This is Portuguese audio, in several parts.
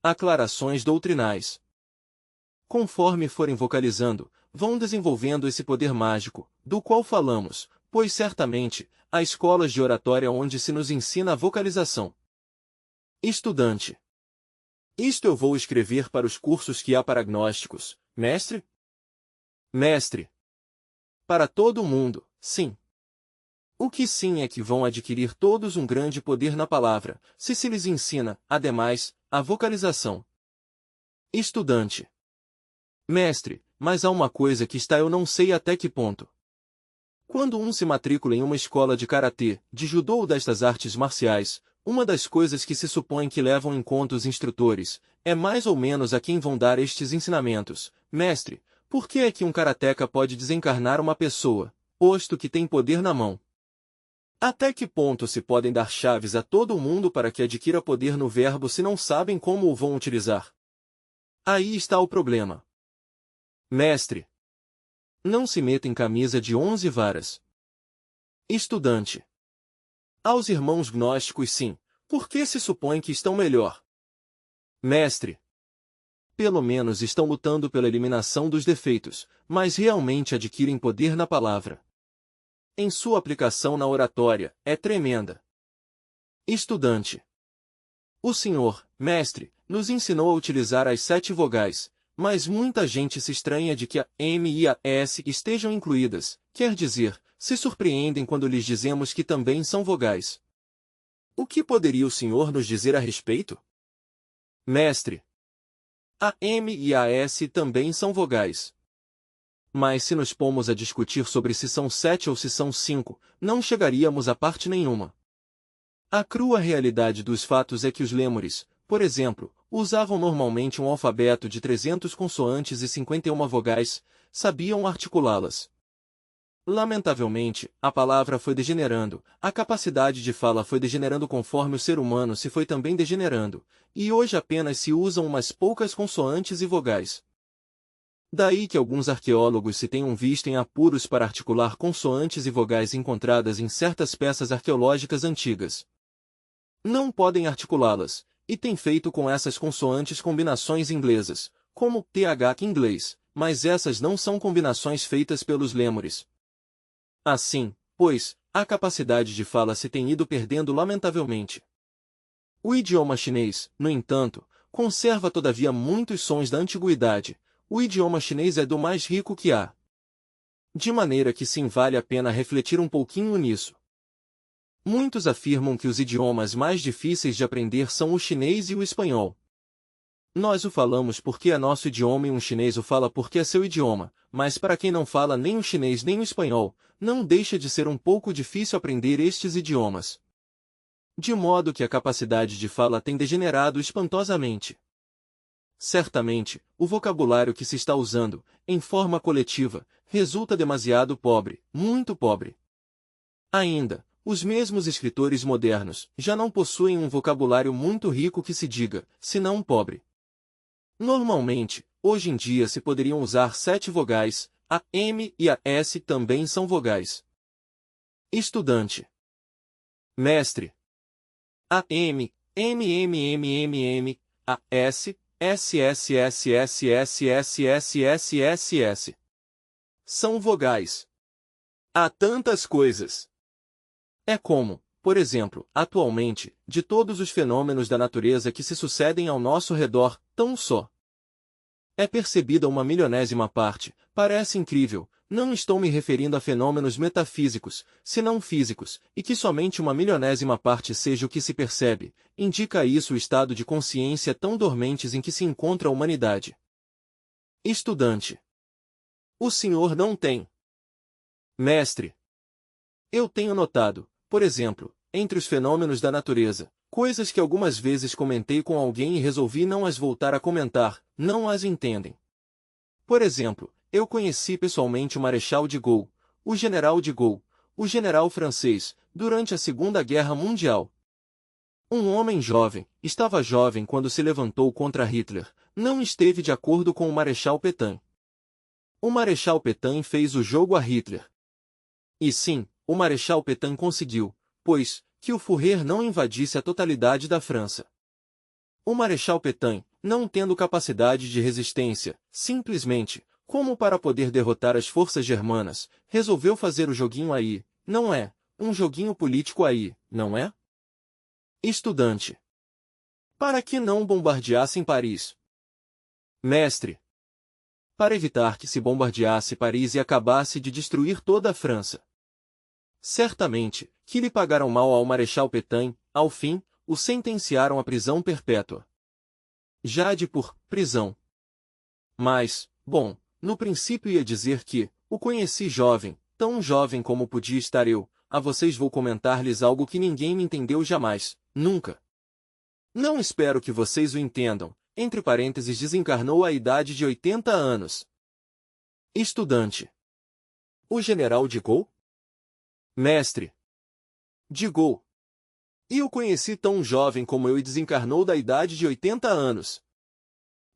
Aclarações doutrinais. Conforme forem vocalizando, vão desenvolvendo esse poder mágico, do qual falamos, pois certamente, há escolas de oratória onde se nos ensina a vocalização. Estudante. Isto eu vou escrever para os cursos que há para agnósticos, mestre? Mestre. Para todo o mundo, sim. O que sim é que vão adquirir todos um grande poder na palavra, se lhes ensina, ademais, a vocalização. Estudante. Mestre, mas há uma coisa que está eu não sei até que ponto. Quando um se matricula em uma escola de karatê, de judô ou destas artes marciais, uma das coisas que se supõe que levam em conta os instrutores, é mais ou menos a quem vão dar estes ensinamentos. Mestre, por que é que um karateca pode desencarnar uma pessoa, posto que tem poder na mão? Até que ponto se podem dar chaves a todo o mundo para que adquira poder no verbo se não sabem como o vão utilizar? Aí está o problema. Mestre. Não se meta em camisa de 11 varas. Estudante. Aos irmãos gnósticos sim, porque se supõe que estão melhor. Mestre. Pelo menos estão lutando pela eliminação dos defeitos, mas realmente adquirem poder na palavra. Em sua aplicação na oratória, é tremenda. Estudante. O senhor, mestre, nos ensinou a utilizar as 7 vogais, mas muita gente se estranha de que a M e a S estejam incluídas, quer dizer, se surpreendem quando lhes dizemos que também são vogais. O que poderia o senhor nos dizer a respeito? Mestre. A M e a S também são vogais. Mas se nos pomos a discutir sobre se são 7 ou se são 5, não chegaríamos a parte nenhuma. A crua realidade dos fatos é que os lêmures, por exemplo, usavam normalmente um alfabeto de 300 consoantes e 51 vogais, sabiam articulá-las. Lamentavelmente, a palavra foi degenerando, a capacidade de fala foi degenerando conforme o ser humano se foi também degenerando, e hoje apenas se usam umas poucas consoantes e vogais. Daí que alguns arqueólogos se tenham visto em apuros para articular consoantes e vogais encontradas em certas peças arqueológicas antigas. Não podem articulá-las, e têm feito com essas consoantes combinações inglesas, como TH inglês, mas essas não são combinações feitas pelos lêmures. Assim, pois, a capacidade de fala se tem ido perdendo lamentavelmente. O idioma chinês, no entanto, conserva todavia muitos sons da antiguidade. O idioma chinês é do mais rico que há. De maneira que sim vale a pena refletir um pouquinho nisso. Muitos afirmam que os idiomas mais difíceis de aprender são o chinês e o espanhol. Nós o falamos porque é nosso idioma e um chinês o fala porque é seu idioma, mas para quem não fala nem o chinês nem o espanhol, não deixa de ser um pouco difícil aprender estes idiomas. De modo que a capacidade de fala tem degenerado espantosamente. Certamente, o vocabulário que se está usando, em forma coletiva, resulta demasiado pobre, muito pobre. Ainda, os mesmos escritores modernos já não possuem um vocabulário muito rico que se diga, senão pobre. Normalmente, hoje em dia se poderiam usar 7 vogais, a M e a S também são vogais. Estudante. Mestre. A M, M, M, M, M, M, a S, S, S, S, S, S, S, S, S, S, S. São vogais. Há tantas coisas. É como, por exemplo, atualmente, de todos os fenômenos da natureza que se sucedem ao nosso redor, tão só é percebida uma milionésima parte. Parece incrível, não estou me referindo a fenômenos metafísicos, senão físicos, e que somente uma milionésima parte seja o que se percebe, indica isso o estado de consciência tão dormentes em que se encontra a humanidade. Estudante. O senhor não tem. Mestre. Eu tenho notado, por exemplo, entre os fenômenos da natureza, coisas que algumas vezes comentei com alguém e resolvi não as voltar a comentar, não as entendem. Por exemplo, eu conheci pessoalmente o Marechal de Gaulle, o General de Gaulle, o general francês, durante a Segunda Guerra Mundial. Um homem jovem, estava jovem quando se levantou contra Hitler, não esteve de acordo com o Marechal Pétain. O Marechal Pétain fez o jogo a Hitler. E sim, o Marechal Pétain conseguiu, pois, que o Führer não invadisse a totalidade da França. O Marechal Pétain, não tendo capacidade de resistência, simplesmente, como para poder derrotar as forças germanas, resolveu fazer o joguinho aí, não é? Um joguinho político aí, não é? Estudante. Para que não bombardeassem Paris? Mestre. Para evitar que se bombardeasse Paris e acabasse de destruir toda a França. Certamente, que lhe pagaram mal ao Marechal Pétain, ao fim, o sentenciaram à prisão perpétua. Jade por prisão. Mas, bom, no princípio ia dizer que, o conheci jovem, tão jovem como podia estar eu, a vocês vou comentar-lhes algo que ninguém me entendeu jamais, nunca. Não espero que vocês o entendam, entre parênteses desencarnou à idade de 80 anos. Estudante. O general de Gaulle? Mestre. De Gaulle. E o conheci tão jovem como eu e desencarnou da idade de 80 anos.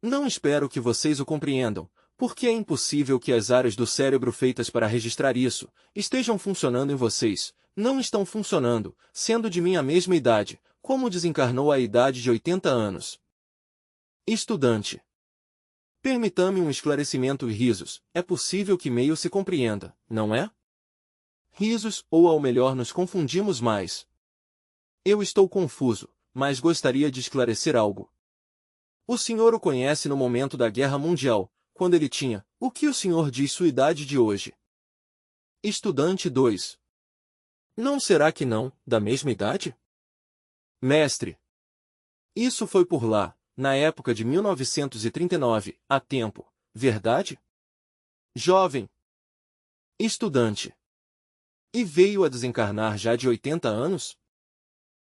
Não espero que vocês o compreendam, porque é impossível que as áreas do cérebro feitas para registrar isso estejam funcionando em vocês, não estão funcionando, sendo de minha mesma idade, como desencarnou à idade de 80 anos. Estudante. Permita-me um esclarecimento e risos, é possível que meio se compreenda, não é? Risos, ou ao melhor nos confundimos mais. Eu estou confuso, mas gostaria de esclarecer algo. O senhor o conhece no momento da Guerra Mundial, quando ele tinha, o que o senhor diz sua idade de hoje? Estudante 2. Não será que não, da mesma idade? Mestre. Isso foi por lá, na época de 1939, há tempo, verdade? Jovem. Estudante. E veio a desencarnar já de 80 anos?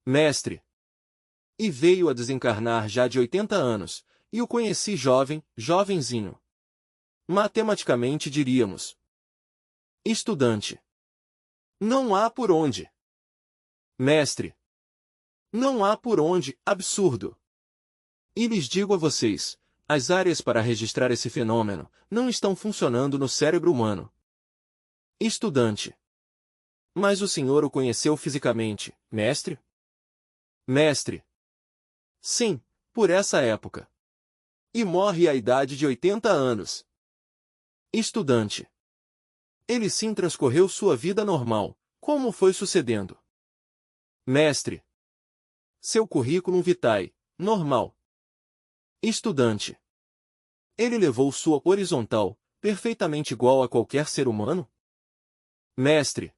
Mestre. E veio a desencarnar já de 80 anos, e o conheci jovem, jovenzinho. Matematicamente diríamos. Estudante. Não há por onde. Mestre. Não há por onde, absurdo. E lhes digo a vocês, as áreas para registrar esse fenômeno não estão funcionando no cérebro humano. Estudante. Mas o senhor o conheceu fisicamente, mestre? Mestre. Sim, por essa época. E morre à idade de 80 anos. Estudante. Ele sim transcorreu sua vida normal, como foi sucedendo. Mestre. Seu currículo vitae, normal. Estudante. Ele levou sua horizontal, perfeitamente igual a qualquer ser humano? Mestre.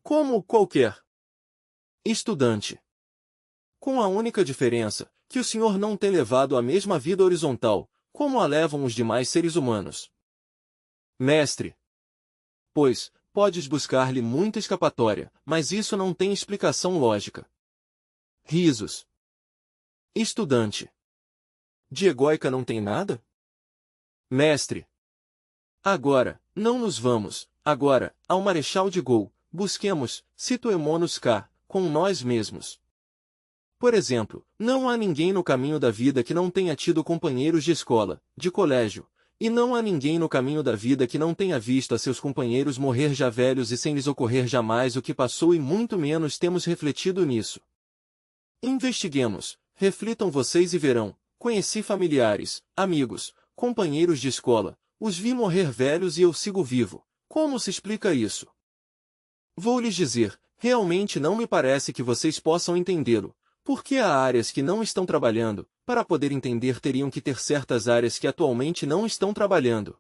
Como qualquer? Estudante. Com a única diferença, que o senhor não tem levado a mesma vida horizontal, como a levam os demais seres humanos. Mestre. Pois, podes buscar-lhe muita escapatória, mas isso não tem explicação lógica. Risos. Estudante. De egóica não tem nada? Mestre. Agora, não nos vamos, agora, ao Marechal de Gaulle, busquemos, situemo-nos cá, com nós mesmos. Por exemplo, não há ninguém no caminho da vida que não tenha tido companheiros de escola, de colégio, e não há ninguém no caminho da vida que não tenha visto a seus companheiros morrer já velhos e sem lhes ocorrer jamais o que passou e muito menos temos refletido nisso. Investiguemos, reflitam vocês e verão, conheci familiares, amigos, companheiros de escola, os vi morrer velhos e eu sigo vivo, como se explica isso? Vou lhes dizer, realmente não me parece que vocês possam entendê-lo. Porque há áreas que não estão trabalhando, para poder entender teriam que ter certas áreas que atualmente não estão trabalhando.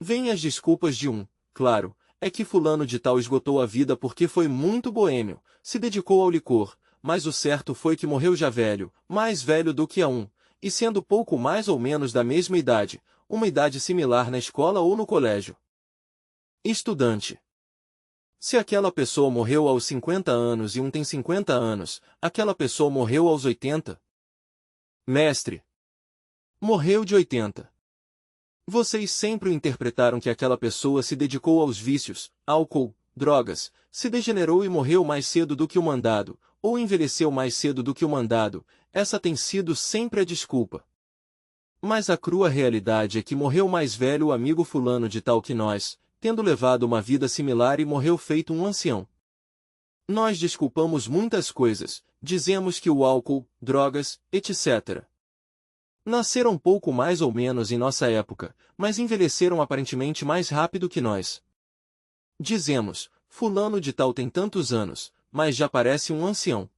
Vêm as desculpas de um, claro, é que fulano de tal esgotou a vida porque foi muito boêmio, se dedicou ao licor, mas o certo foi que morreu já velho, mais velho do que a um, e sendo pouco mais ou menos da mesma idade, uma idade similar na escola ou no colégio. Estudante. Se aquela pessoa morreu aos 50 anos e um tem 50 anos, aquela pessoa morreu aos 80? Mestre. Morreu de 80. Vocês sempre interpretaram que aquela pessoa se dedicou aos vícios, álcool, drogas, se degenerou e morreu mais cedo do que o mandado, ou envelheceu mais cedo do que o mandado, essa tem sido sempre a desculpa. Mas a crua realidade é que morreu mais velho o amigo fulano de tal que nós, tendo levado uma vida similar e morreu feito um ancião. Nós desculpamos muitas coisas, dizemos que o álcool, drogas, etc. Nasceram pouco mais ou menos em nossa época, mas envelheceram aparentemente mais rápido que nós. Dizemos, fulano de tal tem tantos anos, mas já parece um ancião.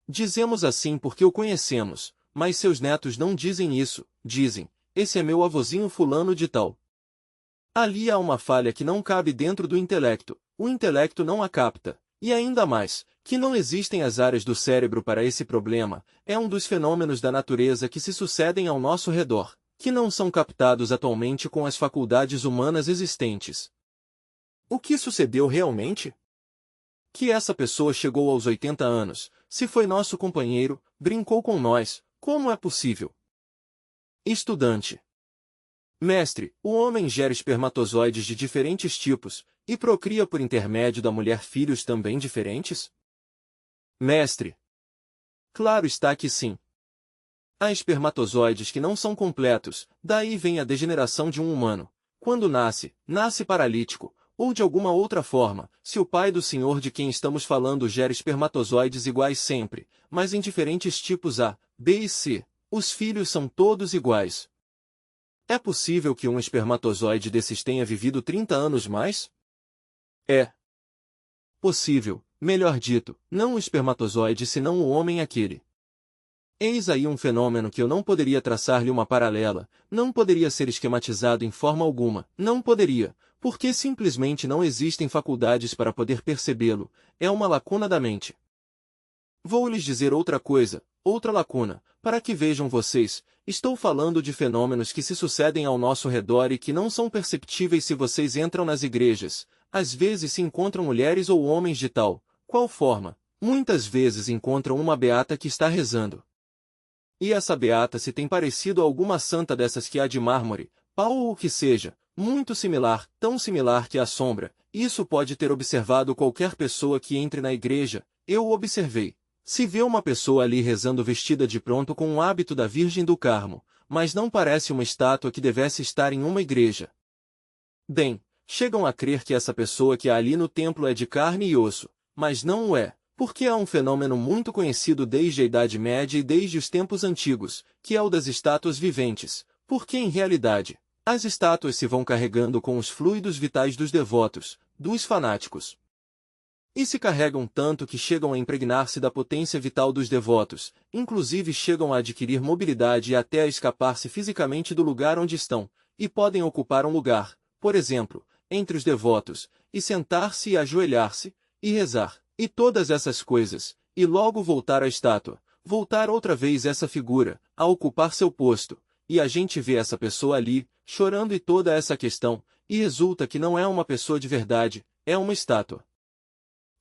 Dizemos assim porque o conhecemos, mas seus netos não dizem isso, dizem, esse é meu avôzinho fulano de tal. Ali há uma falha que não cabe dentro do intelecto, o intelecto não a capta, e ainda mais, que não existem as áreas do cérebro para esse problema, é um dos fenômenos da natureza que se sucedem ao nosso redor, que não são captados atualmente com as faculdades humanas existentes. O que sucedeu realmente? Que essa pessoa chegou aos 80 anos, se foi nosso companheiro, brincou com nós, como é possível? Estudante. Mestre, o homem gera espermatozoides de diferentes tipos, e procria por intermédio da mulher filhos também diferentes? Mestre. Claro está que sim. Há espermatozoides que não são completos, daí vem a degeneração de um humano. Quando nasce, nasce paralítico, ou de alguma outra forma, se o pai do senhor de quem estamos falando gera espermatozoides iguais sempre, mas em diferentes tipos A, B e C, os filhos são todos iguais. É possível que um espermatozoide desses tenha vivido 30 anos mais? É possível, melhor dito, não o espermatozoide senão o homem aquele. Eis aí um fenômeno que eu não poderia traçar-lhe uma paralela, não poderia ser esquematizado em forma alguma, não poderia, porque simplesmente não existem faculdades para poder percebê-lo, é uma lacuna da mente. Vou lhes dizer outra coisa, outra lacuna, para que vejam vocês, estou falando de fenômenos que se sucedem ao nosso redor e que não são perceptíveis se vocês entram nas igrejas, às vezes se encontram mulheres ou homens de tal, qual forma, muitas vezes encontram uma beata que está rezando. E essa beata se tem parecido a alguma santa dessas que há de mármore, pau ou o que seja, muito similar, tão similar que assombra, isso pode ter observado qualquer pessoa que entre na igreja, eu o observei. Se vê uma pessoa ali rezando vestida de pronto com o hábito da Virgem do Carmo, mas não parece uma estátua que devesse estar em uma igreja. Bem, chegam a crer que essa pessoa que há ali no templo é de carne e osso, mas não o é. Porque há um fenômeno muito conhecido desde a Idade Média e desde os tempos antigos, que é o das estátuas viventes, porque em realidade, as estátuas se vão carregando com os fluidos vitais dos devotos, dos fanáticos. E se carregam tanto que chegam a impregnar-se da potência vital dos devotos, inclusive chegam a adquirir mobilidade e até a escapar-se fisicamente do lugar onde estão, e podem ocupar um lugar, por exemplo, entre os devotos, e sentar-se e ajoelhar-se, e rezar. E todas essas coisas, e logo voltar à estátua, voltar outra vez essa figura, a ocupar seu posto, e a gente vê essa pessoa ali, chorando e toda essa questão, e resulta que não é uma pessoa de verdade, é uma estátua.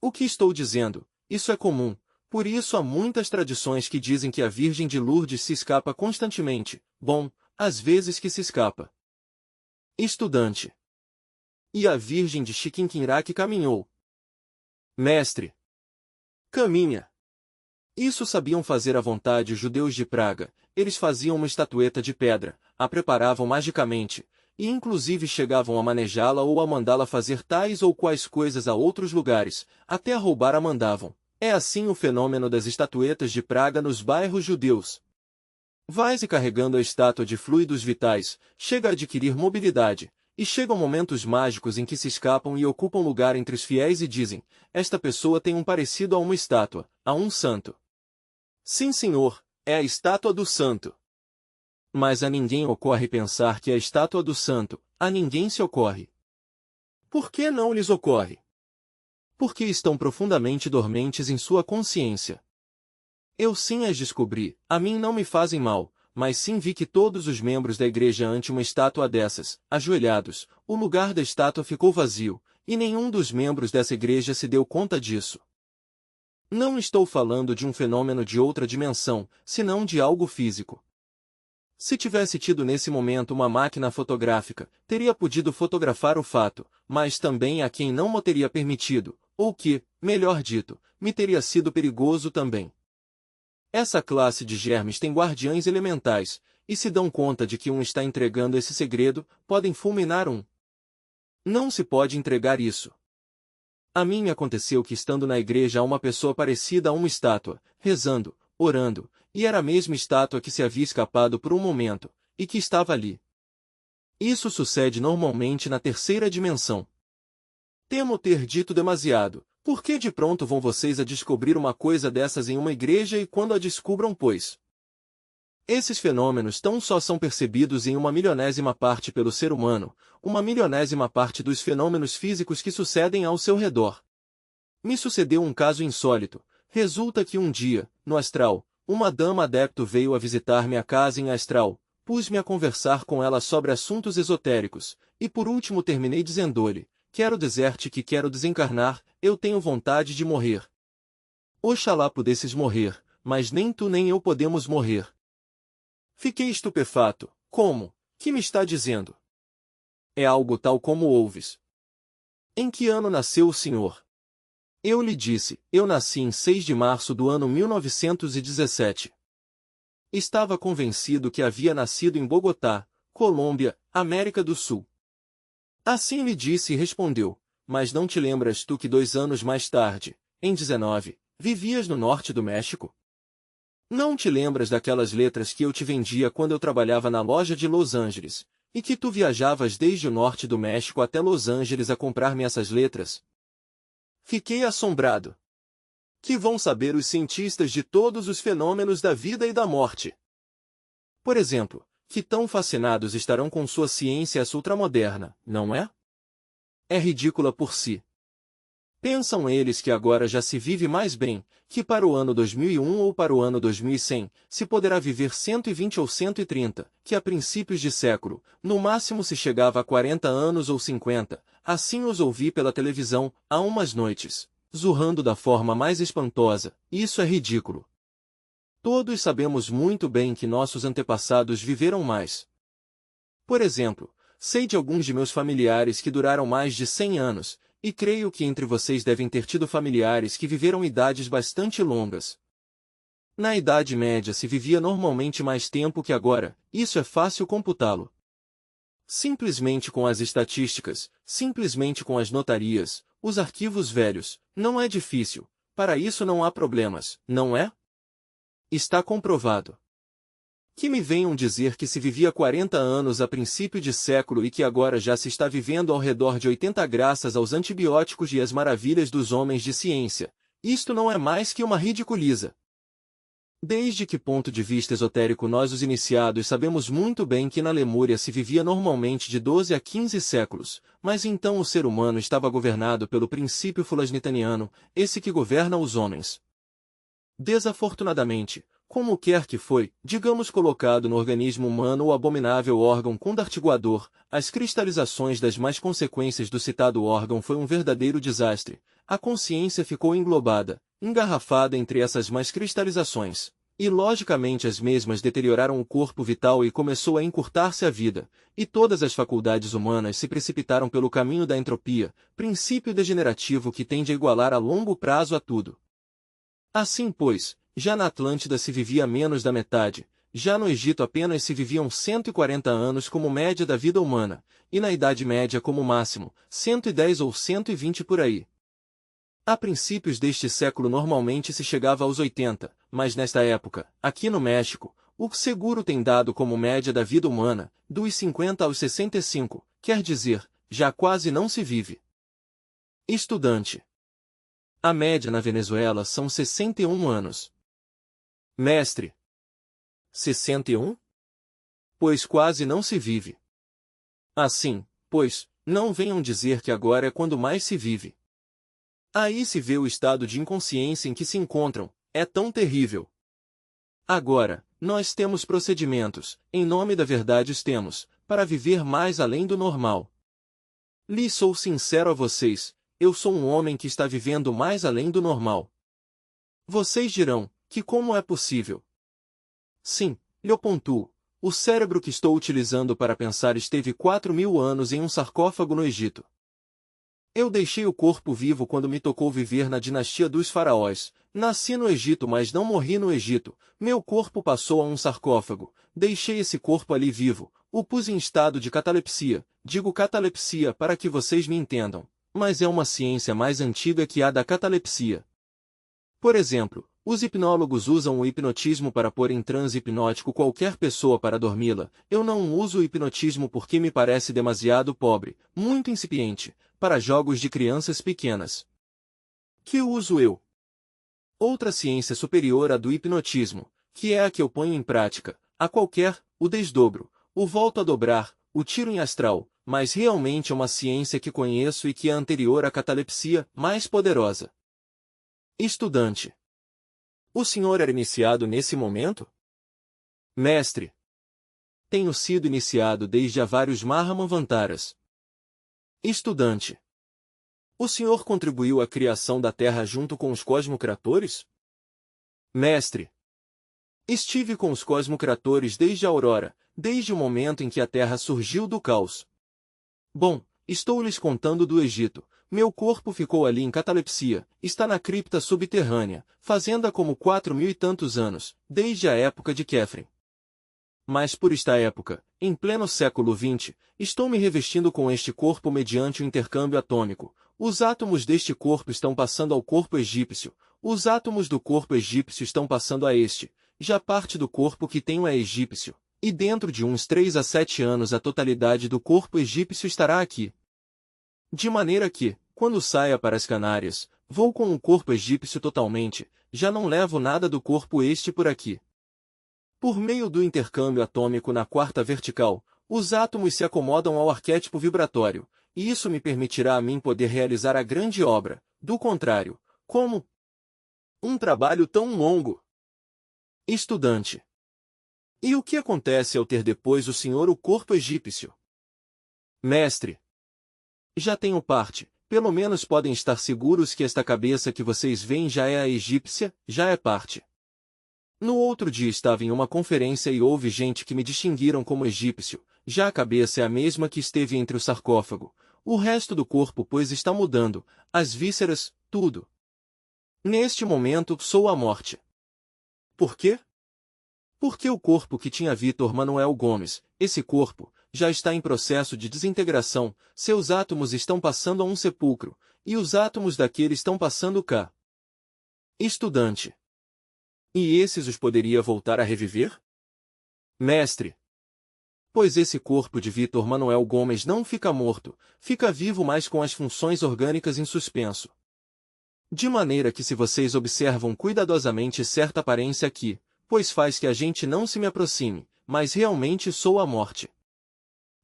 O que estou dizendo? Isso é comum, por isso há muitas tradições que dizem que a Virgem de Lourdes se escapa constantemente, bom, às vezes que se escapa. Estudante. E a Virgem de Chiquinquirá que caminhou. Mestre. Caminha. Isso sabiam fazer à vontade os judeus de Praga, eles faziam uma estatueta de pedra, a preparavam magicamente, e inclusive chegavam a manejá-la ou a mandá-la fazer tais ou quais coisas a outros lugares, até a roubar a mandavam. É assim o fenômeno das estatuetas de Praga nos bairros judeus. Vai-se carregando a estátua de fluidos vitais, chega a adquirir mobilidade, e chegam momentos mágicos em que se escapam e ocupam lugar entre os fiéis e dizem, esta pessoa tem um parecido a uma estátua, a um santo. Sim, senhor, é a estátua do santo. Mas a ninguém ocorre pensar que é a estátua do santo, a ninguém se ocorre. Por que não lhes ocorre? Porque estão profundamente dormentes em sua consciência. Eu sim as descobri, a mim não me fazem mal, mas sim vi que todos os membros da igreja ante uma estátua dessas, ajoelhados, o lugar da estátua ficou vazio, e nenhum dos membros dessa igreja se deu conta disso. Não estou falando de um fenômeno de outra dimensão, senão de algo físico. Se tivesse tido nesse momento uma máquina fotográfica, teria podido fotografar o fato, mas também há quem não me teria permitido, ou que, melhor dito, me teria sido perigoso também. Essa classe de germes tem guardiães elementais, e se dão conta de que um está entregando esse segredo, podem fulminar um. Não se pode entregar isso. A mim me aconteceu que estando na igreja há uma pessoa parecida a uma estátua, rezando, orando, e era a mesma estátua que se havia escapado por um momento, e que estava ali. Isso sucede normalmente na terceira dimensão. Temo ter dito demasiado. Por que de pronto vão vocês a descobrir uma coisa dessas em uma igreja e quando a descubram, pois? Esses fenômenos tão só são percebidos em uma milionésima parte pelo ser humano, uma milionésima parte dos fenômenos físicos que sucedem ao seu redor. Me sucedeu um caso insólito. Resulta que um dia, no astral, uma dama adepto veio a visitar minha casa em astral, pus-me a conversar com ela sobre assuntos esotéricos, e por último terminei dizendo-lhe: quero dizer-te que quero desencarnar, eu tenho vontade de morrer. Oxalá pudesses morrer, mas nem tu nem eu podemos morrer. Fiquei estupefato. Como? Que me está dizendo? É algo tal como ouves. Em que ano nasceu o senhor? Eu lhe disse, eu nasci em 6 de março do ano 1917. Estava convencido que havia nascido em Bogotá, Colômbia, América do Sul. Assim lhe disse e respondeu, mas não te lembras tu que 2 anos mais tarde, em 19, vivias no norte do México? Não te lembras daquelas letras que eu te vendia quando eu trabalhava na loja de Los Angeles, e que tu viajavas desde o norte do México até Los Angeles a comprar-me essas letras? Fiquei assombrado. Que vão saber os cientistas de todos os fenômenos da vida e da morte? Por exemplo, que tão fascinados estarão com sua ciência essa ultramoderna, não é? É ridícula por si. Pensam eles que agora já se vive mais bem, que para o ano 2001 ou para o ano 2100, se poderá viver 120 ou 130, que a princípios de século, no máximo se chegava a 40 anos ou 50, assim os ouvi pela televisão, há umas noites, zurrando da forma mais espantosa, isso é ridículo. Todos sabemos muito bem que nossos antepassados viveram mais. Por exemplo, sei de alguns de meus familiares que duraram mais de 100 anos, e creio que entre vocês devem ter tido familiares que viveram idades bastante longas. Na Idade Média se vivia normalmente mais tempo que agora, isso é fácil computá-lo. Simplesmente com as estatísticas, simplesmente com as notarias, os arquivos velhos, não é difícil, para isso não há problemas, não é? Está comprovado. Que me venham dizer que se vivia 40 anos a princípio de século e que agora já se está vivendo ao redor de 80 graças aos antibióticos e às maravilhas dos homens de ciência, isto não é mais que uma ridiculeza. Desde que ponto de vista esotérico nós os iniciados sabemos muito bem que na Lemúria se vivia normalmente de 12 a 15 séculos, mas então o ser humano estava governado pelo princípio fulasnitaniano, esse que governa os homens. Desafortunadamente, como quer que foi, digamos colocado no organismo humano o abominável órgão condartiguador, as cristalizações das mais consequências do citado órgão foi um verdadeiro desastre, a consciência ficou englobada, engarrafada entre essas mais cristalizações, e logicamente as mesmas deterioraram o corpo vital e começou a encurtar-se a vida, e todas as faculdades humanas se precipitaram pelo caminho da entropia, princípio degenerativo que tende a igualar a longo prazo a tudo. Assim pois, já na Atlântida se vivia menos da metade, já no Egito apenas se viviam 140 anos como média da vida humana, e na Idade Média como máximo, 110 ou 120 por aí. A princípios deste século normalmente se chegava aos 80, mas nesta época, aqui no México, o seguro tem dado como média da vida humana, dos 50 aos 65, quer dizer, já quase não se vive. Estudante. A média na Venezuela são 61 anos. Mestre. 61? Pois quase não se vive. Assim, pois, não venham dizer que agora é quando mais se vive. Aí se vê o estado de inconsciência em que se encontram, é tão terrível. Agora, nós temos procedimentos, em nome da verdade os temos, para viver mais além do normal. Lhe sou sincero a vocês, eu sou um homem que está vivendo mais além do normal. Vocês dirão, que como é possível? Sim, lhe pontuo, o cérebro que estou utilizando para pensar esteve 4.000 anos em um sarcófago no Egito. Eu deixei o corpo vivo quando me tocou viver na dinastia dos faraós, nasci no Egito mas não morri no Egito, meu corpo passou a um sarcófago, deixei esse corpo ali vivo, o pus em estado de catalepsia, digo catalepsia para que vocês me entendam, mas é uma ciência mais antiga que a da catalepsia. Por exemplo, Os hipnólogos usam o hipnotismo para pôr em transe hipnótico qualquer pessoa para dormi-la. Eu não uso o hipnotismo porque me parece demasiado pobre, muito incipiente, para jogos de crianças pequenas. Que uso eu? Outra ciência superior à do hipnotismo, que é a que eu ponho em prática, a qualquer, o desdobro, o volto a dobrar, o tiro em astral, mas realmente é uma ciência que conheço e que é anterior à catalepsia, mais poderosa. Estudante. O senhor era iniciado nesse momento? Mestre. Tenho sido iniciado desde há vários Mahamanvantaras. Estudante. O senhor contribuiu à criação da Terra junto com os cosmocratores? Mestre. Estive com os cosmocratores desde a aurora, desde o momento em que a Terra surgiu do caos. Bom, estou lhes contando do Egito. Meu corpo ficou ali em catalepsia, está na cripta subterrânea, fazenda como 4.000 e tantos anos, desde a época de Kefren. Mas por esta época, em pleno século XX, estou me revestindo com este corpo mediante o intercâmbio atômico. Os átomos deste corpo estão passando ao corpo egípcio, os átomos do corpo egípcio estão passando a este, já parte do corpo que tenho é egípcio, e dentro de uns 3 a 7 anos a totalidade do corpo egípcio estará aqui. De maneira que, quando saia para as Canárias, vou com o corpo egípcio totalmente, já não levo nada do corpo este por aqui. Por meio do intercâmbio atômico na quarta vertical, os átomos se acomodam ao arquétipo vibratório, e isso me permitirá a mim poder realizar a grande obra. Do contrário, como um trabalho tão longo. Estudante. E o que acontece ao ter depois o senhor o corpo egípcio? Mestre. Já tenho parte, pelo menos podem estar seguros que esta cabeça que vocês veem já é a egípcia, já é parte. No outro dia estava em uma conferência e houve gente que me distinguiram como egípcio, já a cabeça é a mesma que esteve entre o sarcófago, o resto do corpo pois está mudando, as vísceras, tudo. Neste momento sou a morte. Por quê? Porque o corpo que tinha Vítor Manuel Gomes, esse corpo, já está em processo de desintegração, seus átomos estão passando a um sepulcro, e os átomos daquele estão passando cá. Estudante. E esses os poderia voltar a reviver? Mestre. Pois esse corpo de Vítor Manuel Gomes não fica morto, fica vivo mas com as funções orgânicas em suspenso. De maneira que se vocês observam cuidadosamente certa aparência aqui, pois faz que a gente não se me aproxime, mas realmente sou a morte.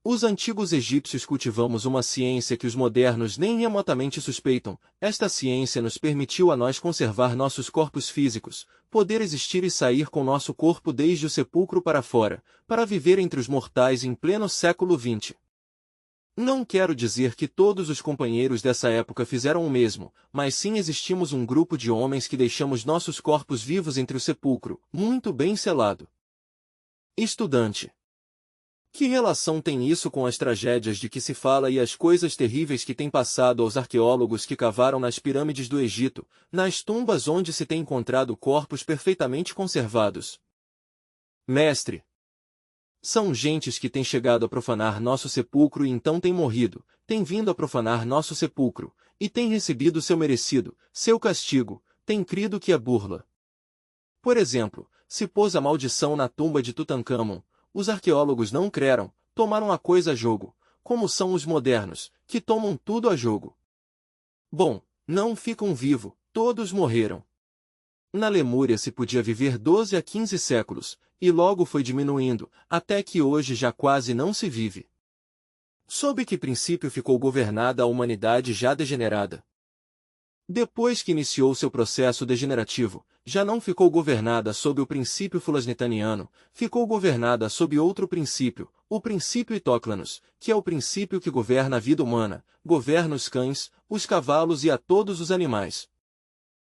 Os antigos egípcios cultivamos uma ciência que os modernos nem remotamente suspeitam. Esta ciência nos permitiu a nós conservar nossos corpos físicos, poder existir e sair com nosso corpo desde o sepulcro para fora, para viver entre os mortais em pleno século XX. Não quero dizer que todos os companheiros dessa época fizeram o mesmo, mas sim existimos um grupo de homens que deixamos nossos corpos vivos entre o sepulcro, muito bem selado. Estudante. Que relação tem isso com as tragédias de que se fala e as coisas terríveis que têm passado aos arqueólogos que cavaram nas pirâmides do Egito, nas tumbas onde se tem encontrado corpos perfeitamente conservados? Mestre. São gentes que têm chegado a profanar nosso sepulcro e então têm morrido, têm vindo a profanar nosso sepulcro, e têm recebido seu merecido, seu castigo, têm crido que é burla. Por exemplo, se pôs a maldição na tumba de Tutancâmon, os arqueólogos não creram, tomaram a coisa a jogo, como são os modernos, que tomam tudo a jogo. Bom, não ficam vivos, todos morreram. Na Lemúria se podia viver 12 a 15 séculos, e logo foi diminuindo, até que hoje já quase não se vive. Sob que princípio ficou governada a humanidade já degenerada? Depois que iniciou seu processo degenerativo, já não ficou governada sob o princípio fulasnetaniano, ficou governada sob outro princípio, o princípio Itóclanos, que é o princípio que governa a vida humana, governa os cães, os cavalos e a todos os animais.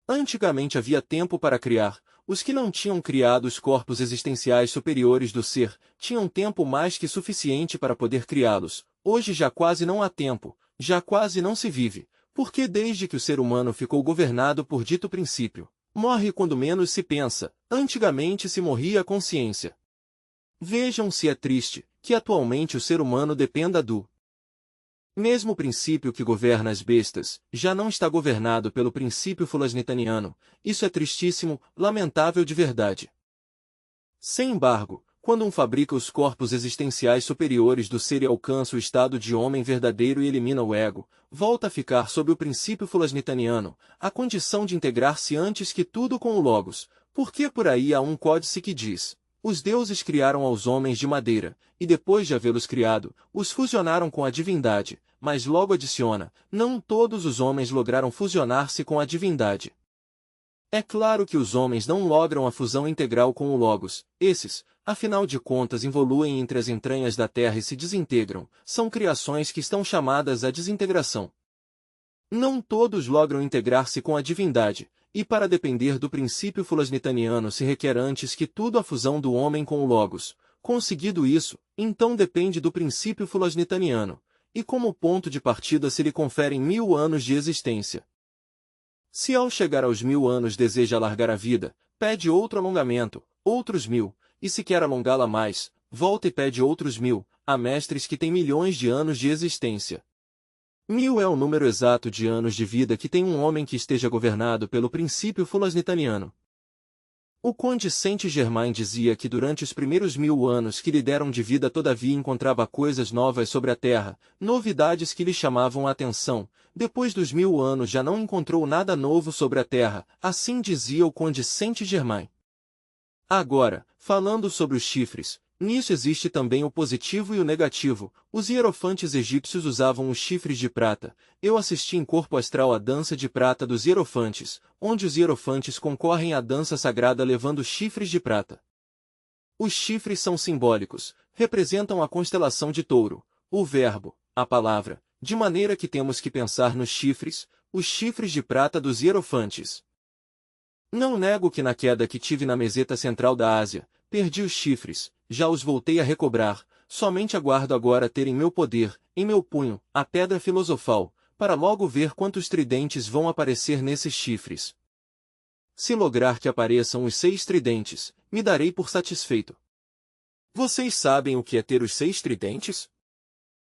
Antigamente havia tempo para criar, os que não tinham criado os corpos existenciais superiores do ser, tinham tempo mais que suficiente para poder criá-los. Hoje já quase não há tempo, já quase não se vive. Porque desde que o ser humano ficou governado por dito princípio, morre quando menos se pensa, antigamente se morria a consciência. Vejam se é triste, que atualmente o ser humano dependa do Mesmo o princípio que governa as bestas, já não está governado pelo princípio fulasnitaniano. Isso é tristíssimo, lamentável de verdade. Sem embargo, quando um fabrica os corpos existenciais superiores do ser e alcança o estado de homem verdadeiro e elimina o ego, volta a ficar sob o princípio fulasnitaniano, a condição de integrar-se antes que tudo com o Logos, porque por aí há um códice que diz: os deuses criaram aos homens de madeira, e depois de havê-los criado, os fusionaram com a divindade, mas logo adiciona: não todos os homens lograram fusionar-se com a divindade. É claro que os homens não logram a fusão integral com o Logos. Esses, afinal de contas, involuem entre as entranhas da Terra e se desintegram. São criações que estão chamadas à desintegração. Não todos logram integrar-se com a divindade, e para depender do princípio fulasnitaniano se requer antes que tudo a fusão do homem com o Logos. Conseguido isso, então depende do princípio fulasnitaniano, e como ponto de partida se lhe conferem 1000 anos de existência. Se ao chegar aos 1000 anos deseja alargar a vida, pede outro alongamento, outros 1000, e se quer alongá-la mais, volta e pede outros 1000, há mestres que têm milhões de anos de existência. 1000 é o número exato de anos de vida que tem um homem que esteja governado pelo princípio fulasnitaniano. O conde Saint-Germain dizia que durante os primeiros 1000 anos que lhe deram de vida todavia encontrava coisas novas sobre a terra, novidades que lhe chamavam a atenção. Depois dos 1000 anos já não encontrou nada novo sobre a terra, assim dizia o conde Saint-Germain. Agora, falando sobre os chifres, nisso existe também o positivo e o negativo. Os hierofantes egípcios usavam os chifres de prata. Eu assisti em corpo astral a dança de prata dos hierofantes, onde os hierofantes concorrem à dança sagrada levando chifres de prata. Os chifres são simbólicos, representam a constelação de Touro, o verbo, a palavra, de maneira que temos que pensar nos chifres, os chifres de prata dos hierofantes. Não nego que na queda que tive na meseta central da Ásia, perdi os chifres, já os voltei a recobrar, somente aguardo agora ter em meu poder, em meu punho, a pedra filosofal, para logo ver quantos tridentes vão aparecer nesses chifres. Se lograr que apareçam os 6 tridentes, me darei por satisfeito. Vocês sabem o que é ter os 6 tridentes?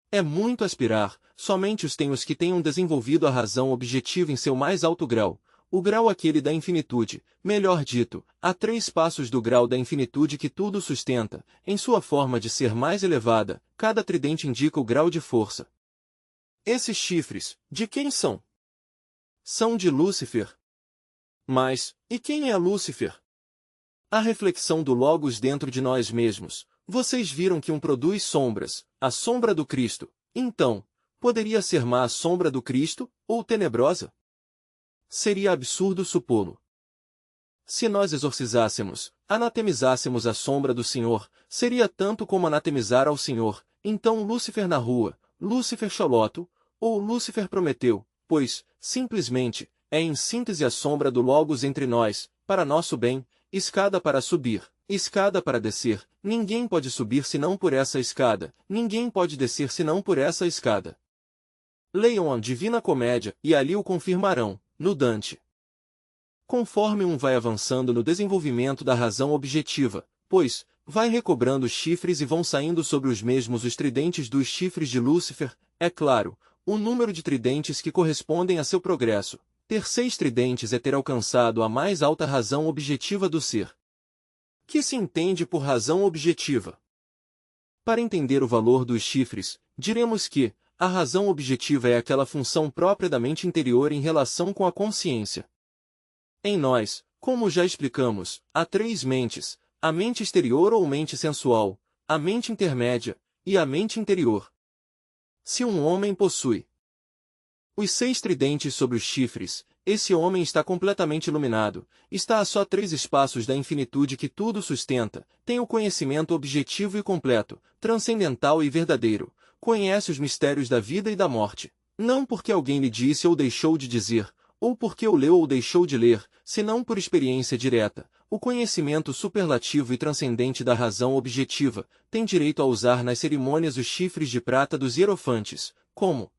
É muito aspirar, somente os têm os que tenham desenvolvido a razão objetiva em seu mais alto grau, o grau aquele da infinitude, melhor dito, a 3 passos do grau da infinitude que tudo sustenta, em sua forma de ser mais elevada, cada tridente indica o grau de força. Esses chifres, de quem são? São de Lúcifer. Mas, e quem é Lúcifer? A reflexão do Logos dentro de nós mesmos. Vocês viram que um produz sombras, a sombra do Cristo. Então, poderia ser má a sombra do Cristo, ou tenebrosa? Seria absurdo supô-lo. Se nós exorcizássemos, anatemizássemos a sombra do Senhor, seria tanto como anatemizar ao Senhor. Então Lúcifer na rua, Lúcifer Xoloto, ou Lúcifer Prometeu, pois, simplesmente, é em síntese a sombra do Logos entre nós, para nosso bem, escada para subir, escada para descer. Ninguém pode subir senão por essa escada, ninguém pode descer senão por essa escada. Leiam a Divina Comédia, e ali o confirmarão, no Dante. Conforme um vai avançando no desenvolvimento da razão objetiva, pois, vai recobrando os chifres e vão saindo sobre os mesmos os tridentes dos chifres de Lúcifer, é claro, o número de tridentes que correspondem a seu progresso. Ter 6 tridentes é ter alcançado a mais alta razão objetiva do ser. Que se entende por razão objetiva? Para entender o valor dos chifres, diremos que a razão objetiva é aquela função própria da mente interior em relação com a consciência. Em nós, como já explicamos, há 3 mentes, a mente exterior ou mente sensual, a mente intermédia, e a mente interior. Se um homem possui os 6 tridentes sobre os chifres, esse homem está completamente iluminado, está a só 3 espaços da infinitude que tudo sustenta, tem o conhecimento objetivo e completo, transcendental e verdadeiro, conhece os mistérios da vida e da morte, não porque alguém lhe disse ou deixou de dizer, ou porque o leu ou deixou de ler, senão por experiência direta. O conhecimento superlativo e transcendente da razão objetiva tem direito a usar nas cerimônias os chifres de prata dos hierofantes, como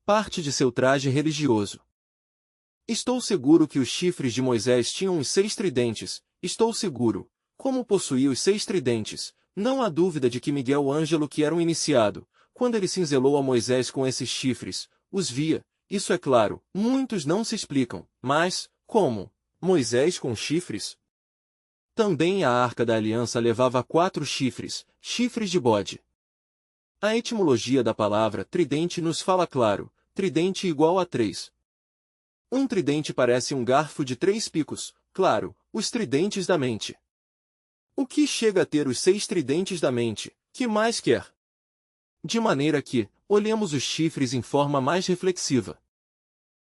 parte de seu traje religioso. Estou seguro que os chifres de Moisés tinham os 6 tridentes, estou seguro. Como possuía os 6 tridentes, não há dúvida de que Miguel Ângelo que era um iniciado, quando ele cinzelou a Moisés com esses chifres, os via, isso é claro, muitos não se explicam, mas, como? Moisés com chifres? Também a Arca da Aliança levava 4 chifres, chifres de bode. A etimologia da palavra tridente nos fala claro, tridente igual a 3. Um tridente parece um garfo de 3 picos, claro, os tridentes da mente. O que chega a ter os 6 tridentes da mente, que mais quer? De maneira que, olhemos os chifres em forma mais reflexiva.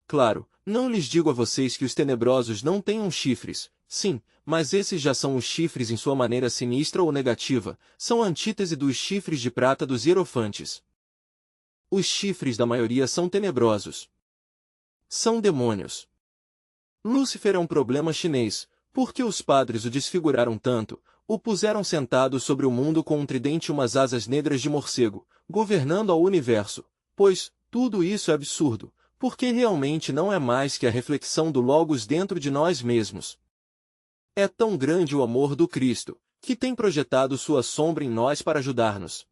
Claro, não lhes digo a vocês que os tenebrosos não tenham chifres, sim, mas esses já são os chifres em sua maneira sinistra ou negativa, são a antítese dos chifres de prata dos hierofantes. Os chifres da maioria são tenebrosos. São demônios. Lúcifer é um problema chinês, porque os padres o desfiguraram tanto, o puseram sentado sobre o mundo com um tridente e umas asas negras de morcego, governando ao universo, pois, tudo isso é absurdo, porque realmente não é mais que a reflexão do Logos dentro de nós mesmos. É tão grande o amor do Cristo, que tem projetado sua sombra em nós para ajudar-nos.